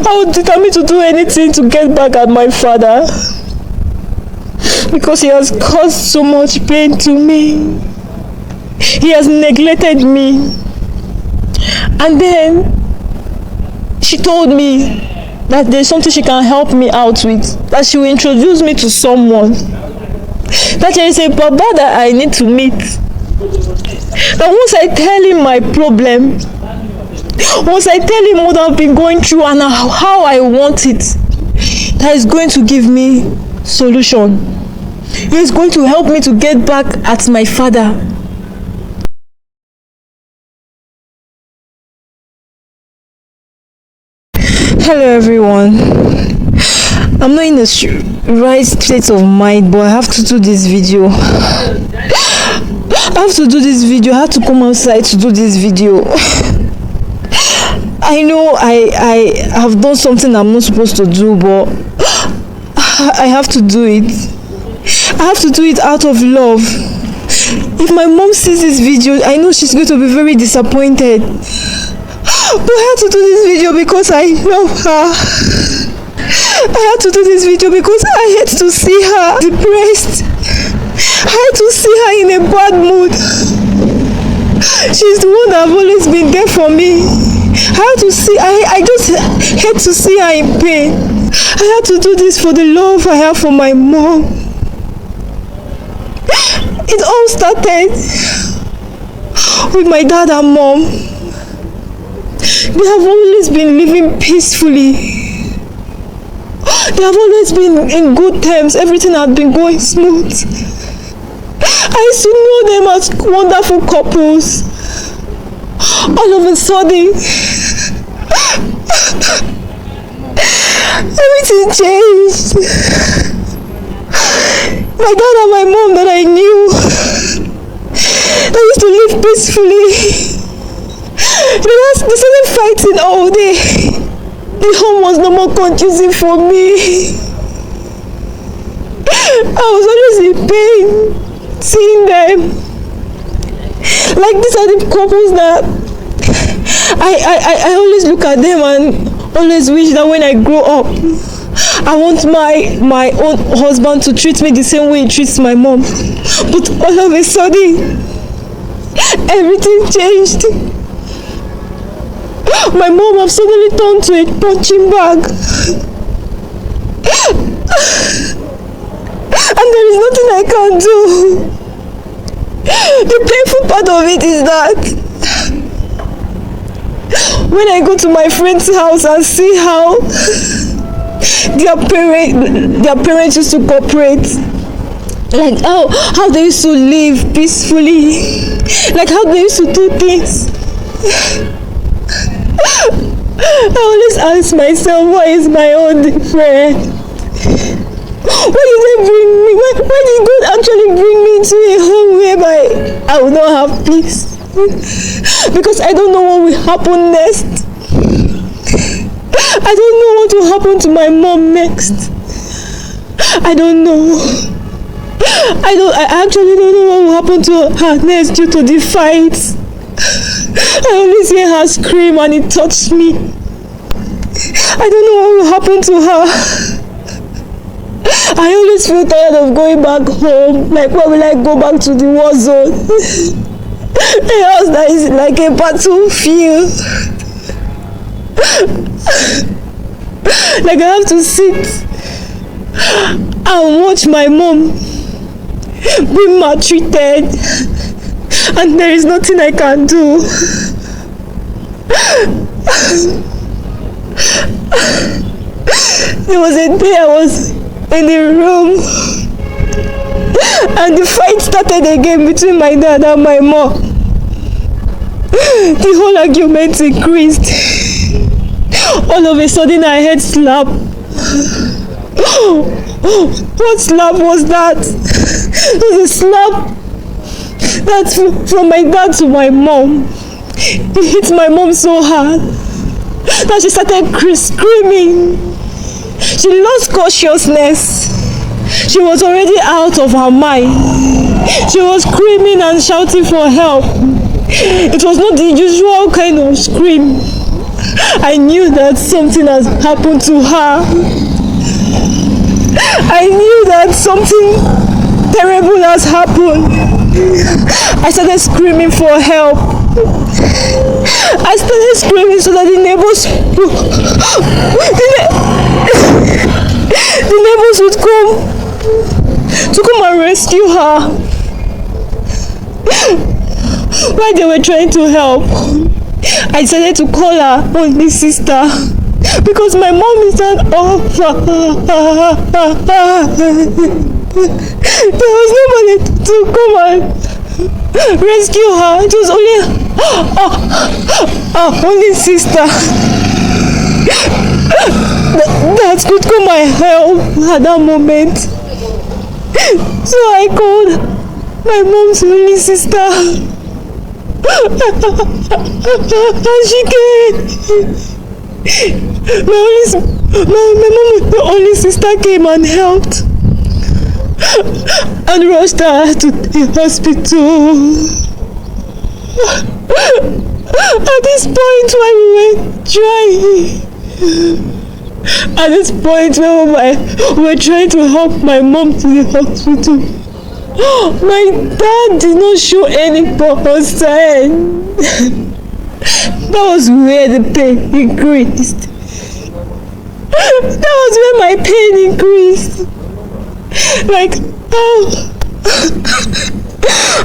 I was determined to do anything to get back at my father, because he has caused so much pain to me. He has neglected me. And then she told me that there's something she can help me out with, that she will introduce me to someone, that there is a Baba that I need to meet. That once I tell him my problem, once I tell him what I've been going through and how I want it, that is going to give me solution. He is going to help me to get back at my father. Hello everyone. I'm not in the right state of mind, but I have to do this video. I have to do this video. I have to come outside to do this video. I know I have done something I'm not supposed to do, but I have to do it. I have to do it out of love. If my mom sees this video, I know she's going to be very disappointed. But I had to do this video because I love her. I had to do this video because I hate to see her depressed. I hate to see her in a bad mood. She's the one that have always been there for me. I just hate to see her in pain. I had to do this for the love I have for my mom. It all started with my dad and mom. They have always been living peacefully. They have always been in good terms. Everything had been going smooth. I used to know them as wonderful couples. All of a sudden, everything changed. My dad and my mom that I knew, they used to live peacefully. They started fighting all day. The home was no more conducive for me. I was always in pain seeing them. Like, these are the couples that I always look at them and always wish that when I grow up, I want my own husband to treat me the same way he treats my mom. But all of a sudden, everything changed. My mom has suddenly turned to a punching bag. And there is nothing I can do. The painful part of it is that when I go to my friend's house and see how their parents used to cooperate, like how they used to live peacefully, like how they used to do things, I always ask myself, why is my own different? Why did they bring me? Why did God actually bring me to a home whereby I will not have peace? Because I don't know what will happen next. I don't know what will happen to my mom next. I don't know. I actually don't know what will happen to her next due to the fights. I always hear her scream and it touched me. I don't know what will happen to her. I always feel tired of going back home. Like, why will I go back to the war zone? A house that is like a battlefield. Like, I have to sit and watch my mom be maltreated, and there is nothing I can do. There was a day I was in the room and the fight started again between my dad and my mom. The whole argument increased. All of a sudden I heard slap. What slap was that? It was a slap that's from my dad to my mom. It hit my mom so hard that she started screaming. She lost consciousness. She was already out of her mind. She was screaming and shouting for help. It was not the usual kind of scream. I knew that something has happened to her. I knew that something terrible has happened. I started screaming for help. I started screaming so that the neighbors would come and rescue her. While they were trying to help, I decided to call her only sister because my mom is an orphan. There was nobody to come and rescue her. It was only sister that could come and help at that moment. So I called my mom's only sister. And she came. My mom's only sister came and helped and rushed her to the hospital. At this point when we were trying to help my mom to the hospital, my dad did not show any concern. That was where the pain increased. That was where my pain increased. Like,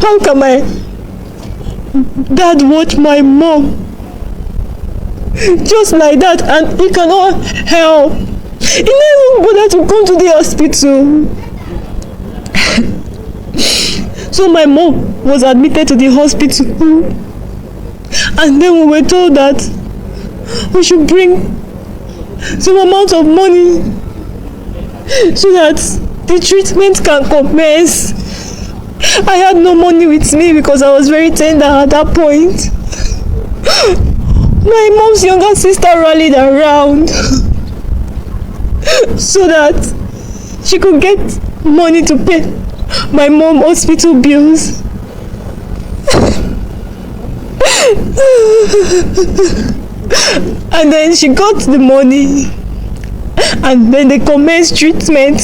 how can my dad watch my mom just like that and he cannot help? He never bothered to come to the hospital. So my mom was admitted to the hospital, and then we were told that we should bring some amount of money so that the treatment can commence. I had no money with me because I was very tender at that point. My mom's younger sister rallied around so that she could get money to pay my mom's hospital bills. And then she got the money, and then they commenced treatment.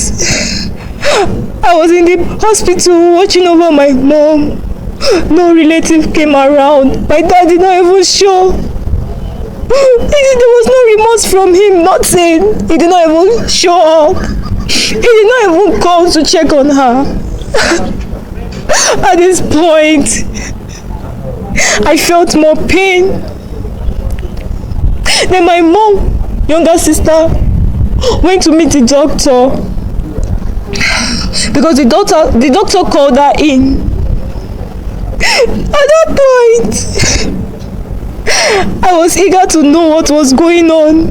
I was in the hospital watching over my mom. No relative came around. My dad did not even show. There was no remorse from him, nothing. He did not even show up. He did not even call to check on her. At this point, I felt more pain. Then my mom, younger sister, went to meet the doctor because the doctor called her in. At that point, I was eager to know what was going on.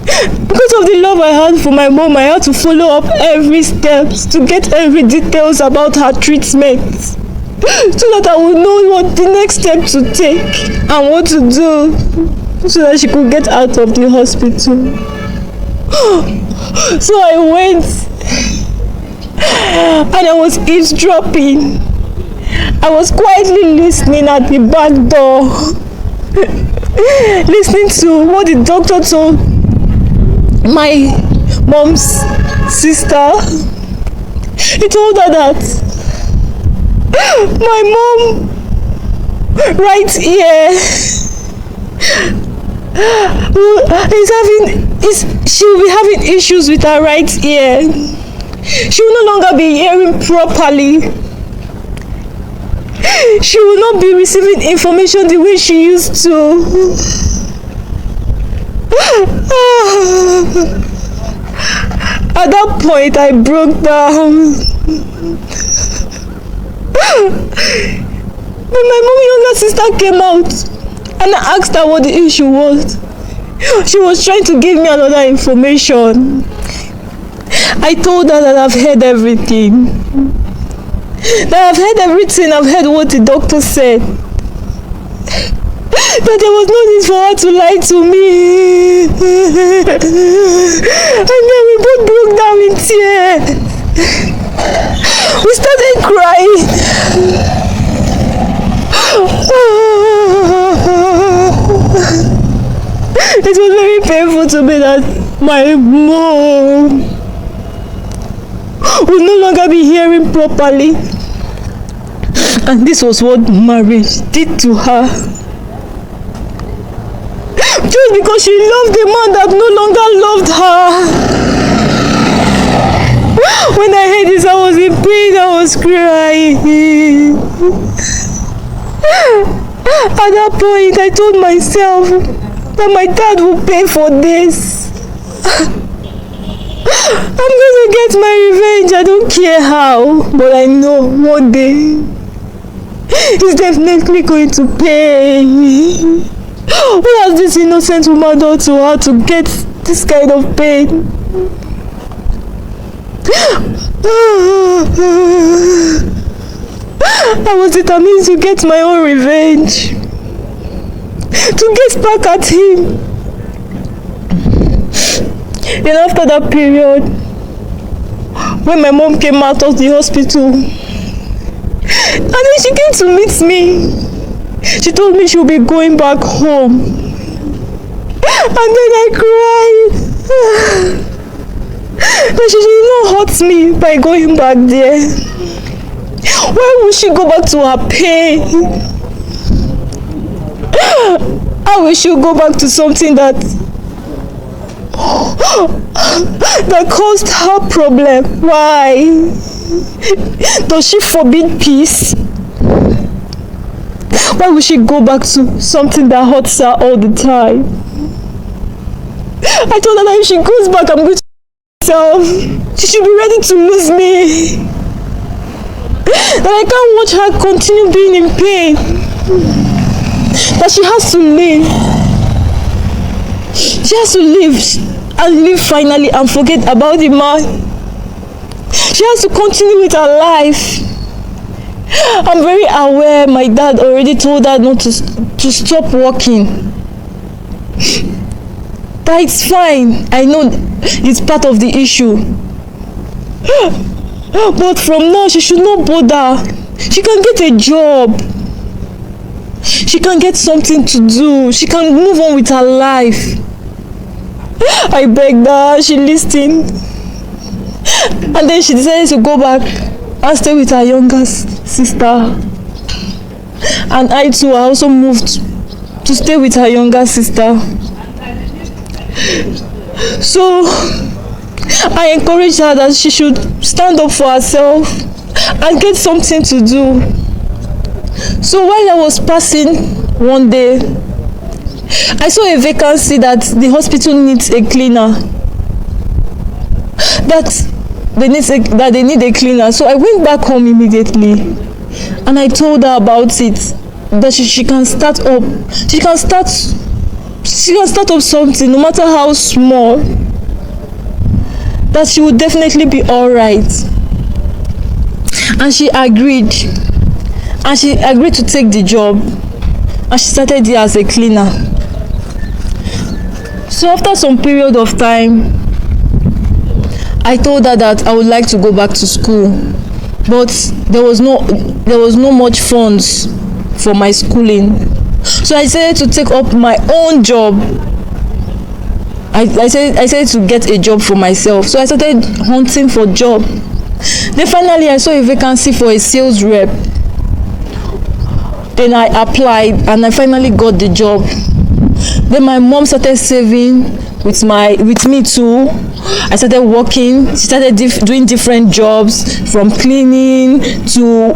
Because of the love I had for my mom, I had to follow up every step to get every details about her treatment, so that I would know what the next step to take and what to do so that she could get out of the hospital. So I went and I was eavesdropping. I was quietly listening at the back door, listening to what the doctor told my mom's sister. He told her that my mom right here she will be having issues with her right ear. She will no longer be hearing properly. She will not be receiving information the way she used to. At that point, I broke down. When my mom's younger sister came out and I asked her what the issue was, she was trying to give me another information. I told her that I've heard everything. I've heard what the doctor said. That there was no need for her to lie to me. And then we both broke down in tears. We started crying. It was very painful to me that my mom would no longer be hearing properly. And this was what marriage did to her. Just because she loved a man that no longer loved her. When I heard this, I was in pain, I was crying. At that point, I told myself that my dad will pay for this. I'm going to get my revenge. I don't care how, but I know one day he's definitely going to pay. What has this innocent woman done to her to get this kind of pain? I was determined to get my own revenge, to get back at him. Then after that period, when my mom came out of the hospital, and then she came to meet me, she told me she would be going back home. And then I cried. But she did not hurt me by going back there. Why would she go back to her pain? How will she go back to something that caused her problem? Why? Does she forbid peace? Why would she go back to something that hurts her all the time? I told her that if she goes back, I'm going to herself. She should be ready to lose me. That I can't watch her continue being in pain. That she has to leave. She has to leave and leave finally and forget about the man. She has to continue with her life. I'm very aware my dad already told her not to stop working. That it's fine. I know it's part of the issue. But from now, she should not bother. She can get a job. She can get something to do. She can move on with her life. I begged her. She listened. And then she decided to go back and stay with her younger sister. And I too, I also moved to stay with her younger sister. So I encouraged her that she should stand up for herself and get something to do. So while I was passing one day, I saw a vacancy that the hospital needs a cleaner. That they need a cleaner. So I went back home immediately and I told her about it. That she can start up. She can start up something, no matter how small. That she would definitely be alright. And she agreed. And she agreed to take the job. And she started there as a cleaner. So after some period of time, I told her that I would like to go back to school. But there was no much funds for my schooling. So I decided to take up my own job. I said to get a job for myself. So I started hunting for job. Then finally I saw a vacancy for a sales rep. Then I applied and I finally got the job. Then my mom started saving with me too. I started working. She started doing different jobs, from cleaning to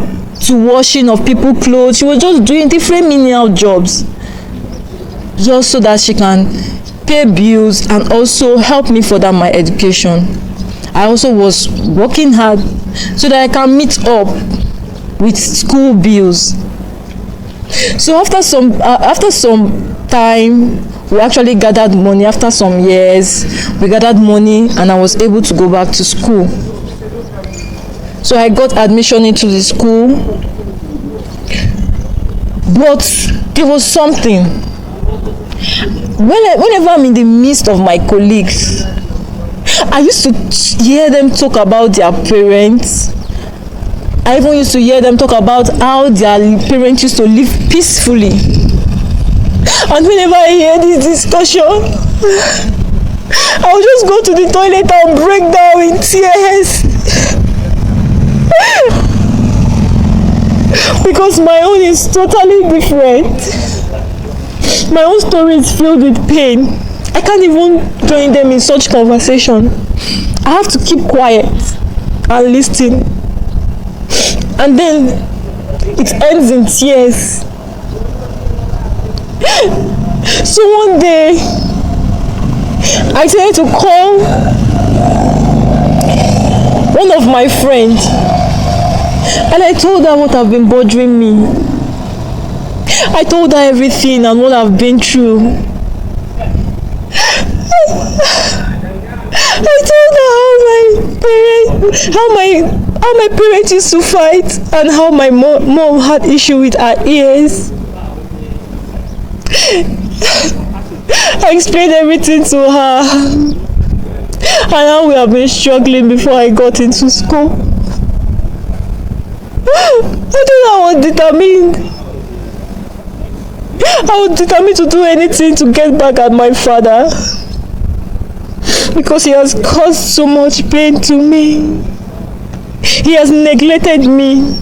washing of people's clothes. She was just doing different menial jobs, just so that she can pay bills and also help me further my education. I also was working hard so that I can meet up with school bills. So after some time, we actually gathered money. After some years, we gathered money and I was able to go back to school. So I got admission into the school. But there was something. Whenever I'm in the midst of my colleagues, I used to hear them talk about their parents. I even used to hear them talk about how their parents used to live peacefully. And whenever I hear this discussion, I'll just go to the toilet and break down in tears. Because my own is totally different. My own story is filled with pain. I can't even join them in such conversation. I have to keep quiet and listen. And then it ends in tears. So one day, I decided to call one of my friends, and I told her what have been bothering me. I told her everything and what I've been through. I told her how my parents used to fight, and how my mom had issue with her ears. I explained everything to her, and how we have been struggling before I got into school. I told her I was determined to do anything to get back at my father, because he has caused so much pain to me. He has neglected me.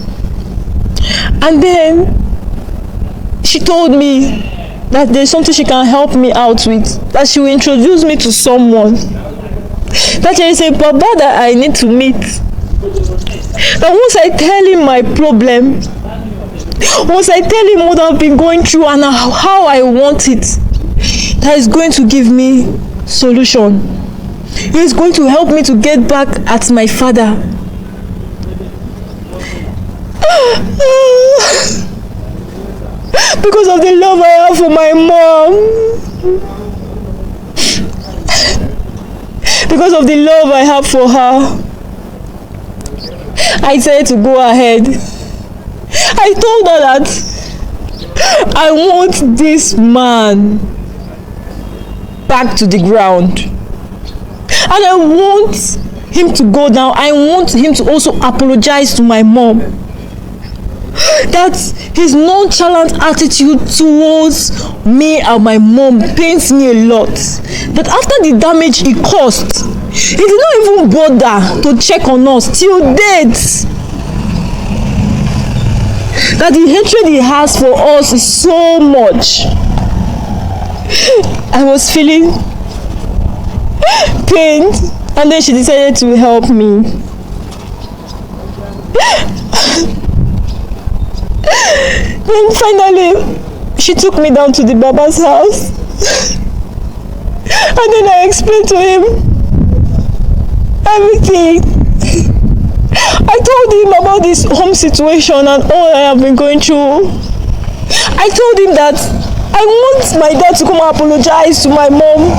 And then she told me that there's something she can help me out with, that she will introduce me to someone, that there is a Baba that I need to meet. That once I tell him my problem, once I tell him what I've been going through and how I want it, that is going to give me solution. He is going to help me to get back at my father. Because of the love I have for my mom. Because of the love I have for her, I decided to go ahead. I told her that I want this man back to the ground. And I want him to go down. I want him to also apologize to my mom. That his nonchalant attitude towards me and my mom pains me a lot. That after the damage he caused, he did not even bother to check on us till date. That the hatred he has for us is so much. I was feeling pained, and then she decided to help me. Then finally, she took me down to the Baba's house. And then I explained to him everything. I told him about this home situation and all I have been going through. I told him that I want my dad to come and apologize to my mom.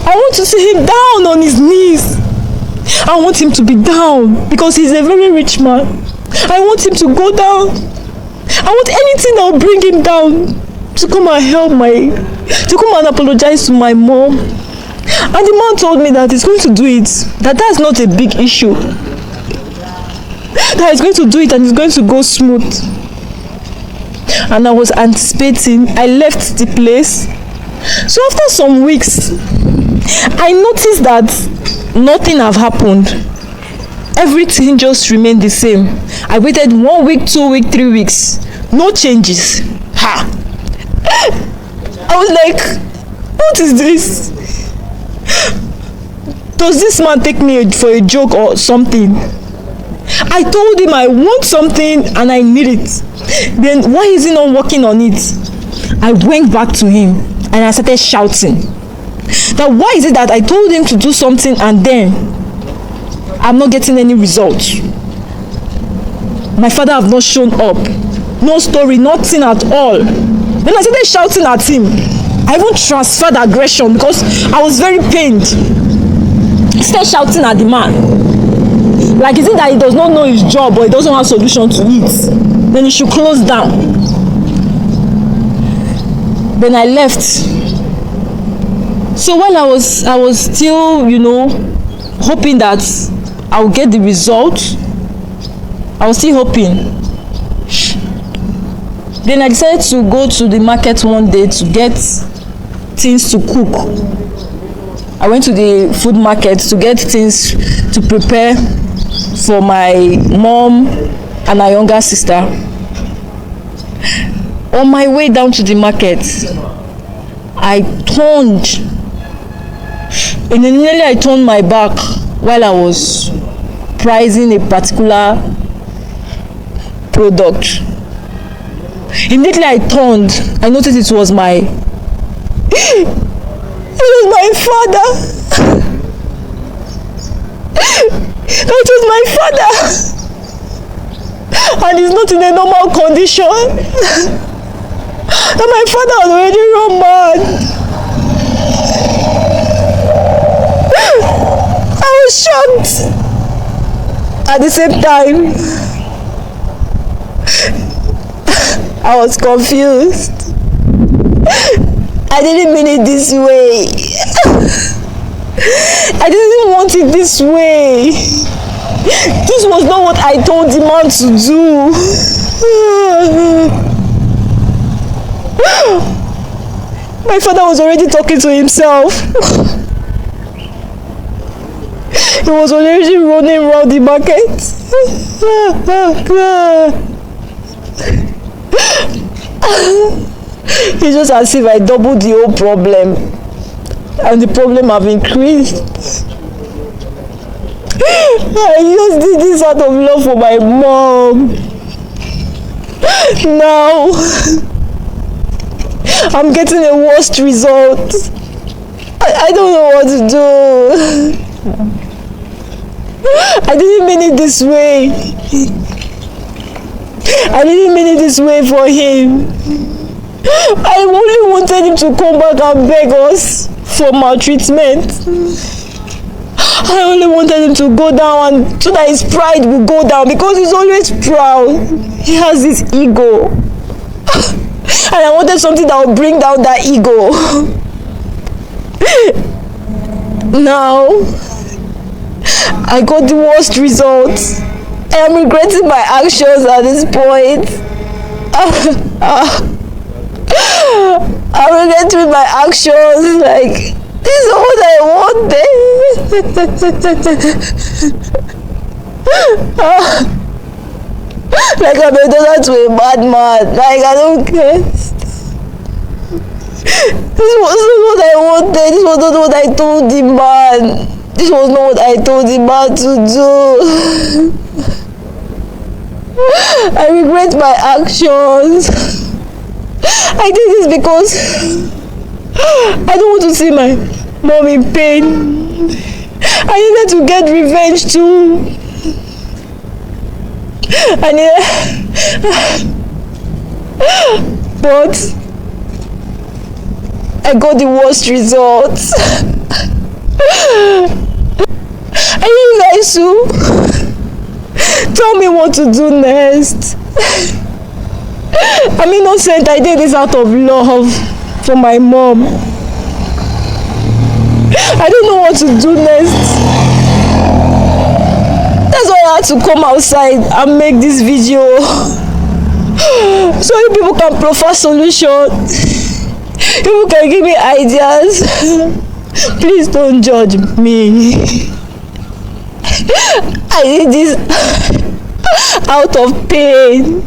I want to see him down on his knees. I want him to be down because he's a very rich man. I want him to go down. I want anything that will bring him down to come and help to come and apologize to my mom. And the man told me that he's going to do it, that's not a big issue. That he's going to do it and it's going to go smooth. And I was anticipating. I left the place. So after some weeks, I noticed that nothing have happened. Everything just remained the same. I waited 1 week, 2 weeks, 3 weeks. No changes. Ha! I was like, what is this? Does this man take me for a joke or something? I told him I want something and I need it. Then why is he not working on it? I went back to him and I started shouting. That why is it that I told him to do something and then I'm not getting any results? My father have not shown up. No story, nothing at all. Then I started shouting at him. I even transferred aggression because I was very pained. I started shouting at the man. Like, is it that he does not know his job or he doesn't have a solution to it? Then he should close down. Then I left. So while I was still, hoping that I would get the result, I was still hoping. Then I decided to go to the market one day to get things to cook. I went to the food market to get things to prepare for my mom and her younger sister. On my way down to the market, I turned, and immediately I turned my back while I was pricing a particular product. Immediately I turned, I noticed it was my father. It was my father, and he's not in a normal condition. And my father was already run mad. I was shocked. At the same time, I was confused. I didn't mean it this way. I didn't want it this way. This was not what I told the man to do. My father was already talking to himself. He was already running around the market. It's just as if I doubled the whole problem, and the problem have increased. I just did this out of love for my mom. Now I'm getting a worst result. I don't know what to do. I didn't mean it this way. I didn't mean it this way for him. I only wanted him to come back and beg us for maltreatment. I only wanted him to go down, and so that his pride will go down, because he's always proud. He has this ego. And I wanted something that would bring down that ego. Now, I got the worst results. I am regretting my actions at this point. I'm regretting my actions. Like, this is what I wanted. Like I'm a daughter to a madman. Like, I don't care. This wasn't what I wanted. This was not what I told the man. This was not what I told the man to do. I regret my actions. I did this because I don't want to see my mom in pain. I needed to get revenge too. But I got the worst results. And you guys too, tell me what to do next. I'm innocent. I did this out of love for my mom. I don't know what to do next. That's why I had to come outside and make this video, so you people can proffer solutions. People can give me ideas. Please don't judge me. I did this out of pain.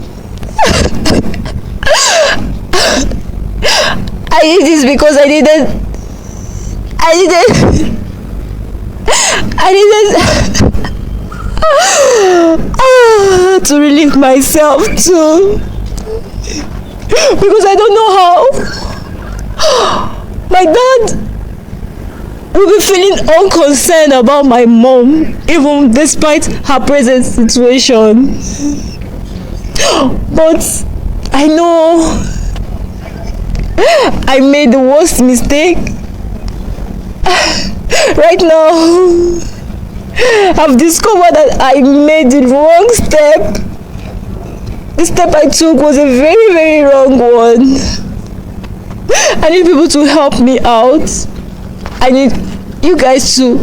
I did this because I needed to relieve myself too, because I don't know how my dad will be feeling unconcerned about my mom, even despite her present situation. But I know I made the worst mistake. Right now, I've discovered that I made the wrong step. The step I took was a very, very wrong one. I need people to help me out. I need you guys to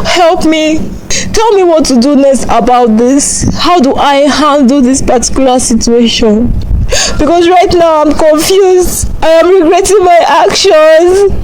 help me. Tell me what to do next about this. How do I handle this particular situation? because right now I'm confused. I am regretting my actions.